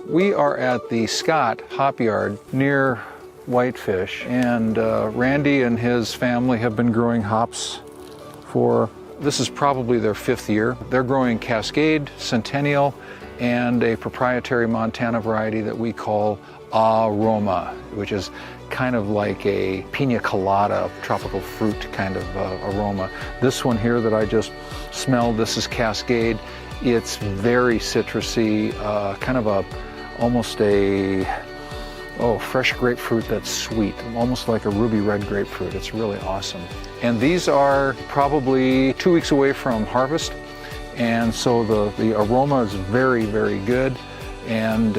We are at the Scott Hop Yard near Whitefish, and Randy and his family have been growing hops for, this is probably their 5th year. They're growing Cascade, Centennial, and a proprietary Montana variety that we call Aroma, which is kind of like a pina colada, tropical fruit kind of aroma. This one here that I just smelled, this is Cascade. It's very citrusy, kind of almost a fresh grapefruit that's sweet, almost like a ruby red grapefruit. It's really awesome. And these are probably 2 weeks away from harvest, and so the aroma is very, very good. And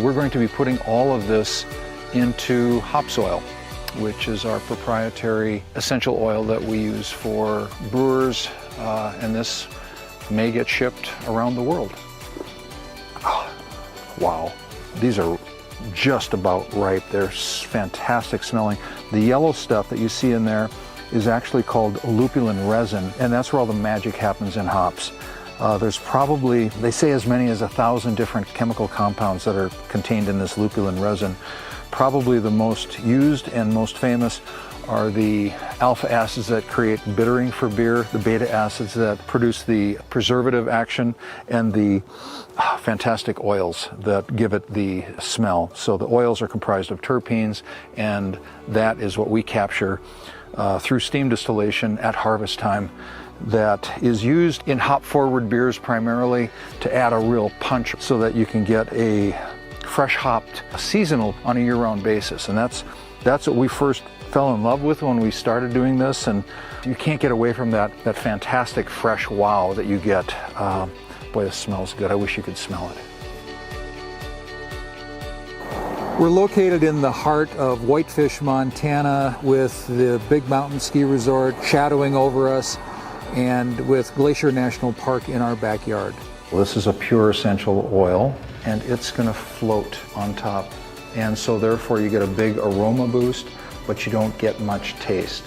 we're going to be putting all of this into Hopzoil, which is our proprietary essential oil that we use for brewers, and this may get shipped around the world. Oh, wow, these are just about ripe. They're fantastic smelling. The yellow stuff that you see in there is actually called lupulin resin, and that's where all the magic happens in hops. There's probably, they say, as many as 1,000 different chemical compounds that are contained in this lupulin resin. Probably the most used and most famous are the alpha acids that create bittering for beer, the beta acids that produce the preservative action, and the fantastic oils that give it the smell. So the oils are comprised of terpenes, and that is what we capture through steam distillation at harvest time. That is used in hop-forward beers primarily to add a real punch so that you can get a fresh hopped seasonal on a year-round basis. And that's what we first fell in love with when we started doing this, and you can't get away from that fantastic fresh wow that you get. Boy, this smells good. I wish you could smell it. We're located in the heart of Whitefish, Montana, with the Big Mountain Ski Resort shadowing over us, and with Glacier National Park in our backyard. Well, this is a pure essential oil, and it's going to float on top. And so therefore you get a big aroma boost, but you don't get much taste.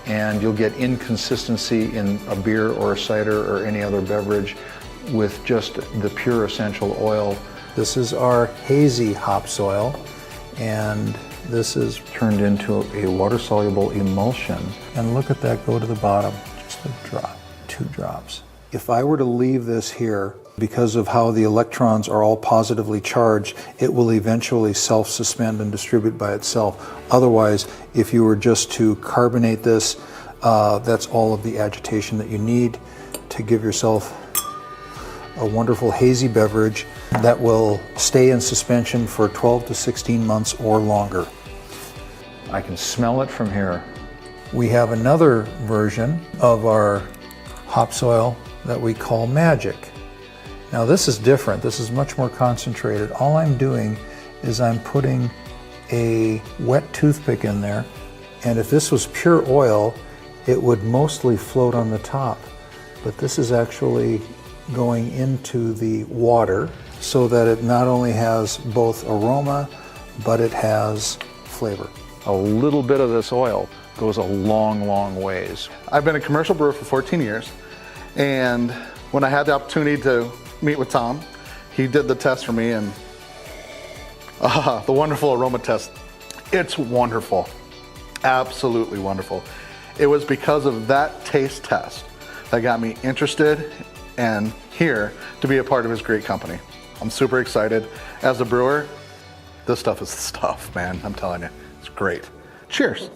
And you'll get inconsistency in a beer or a cider or any other beverage with just the pure essential oil. This is our hazy Hopzoil, and this is turned into a water-soluble emulsion. And look at that go to the bottom. Just a drop, 2 drops. If I were to leave this here, because of how the electrons are all positively charged, it will eventually self-suspend and distribute by itself. Otherwise, if you were just to carbonate this, that's all of the agitation that you need to give yourself a wonderful hazy beverage that will stay in suspension for 12 to 16 months or longer. I can smell it from here. We have another version of our Hopzoil that we call Magic. Now this is different. This is much more concentrated. All I'm doing is I'm putting a wet toothpick in there, and if this was pure oil, it would mostly float on the top. But this is actually going into the water so that it not only has both aroma, but it has flavor. A little bit of this oil goes a long, long ways. I've been a commercial brewer for 14 years, and when I had the opportunity to meet with Tom, he did the test for me, and the wonderful aroma test. It's wonderful, absolutely wonderful. It was because of that taste test that got me interested and here to be a part of his great company. I'm super excited. As a brewer, this stuff is the stuff, man. I'm telling you, it's great. Cheers.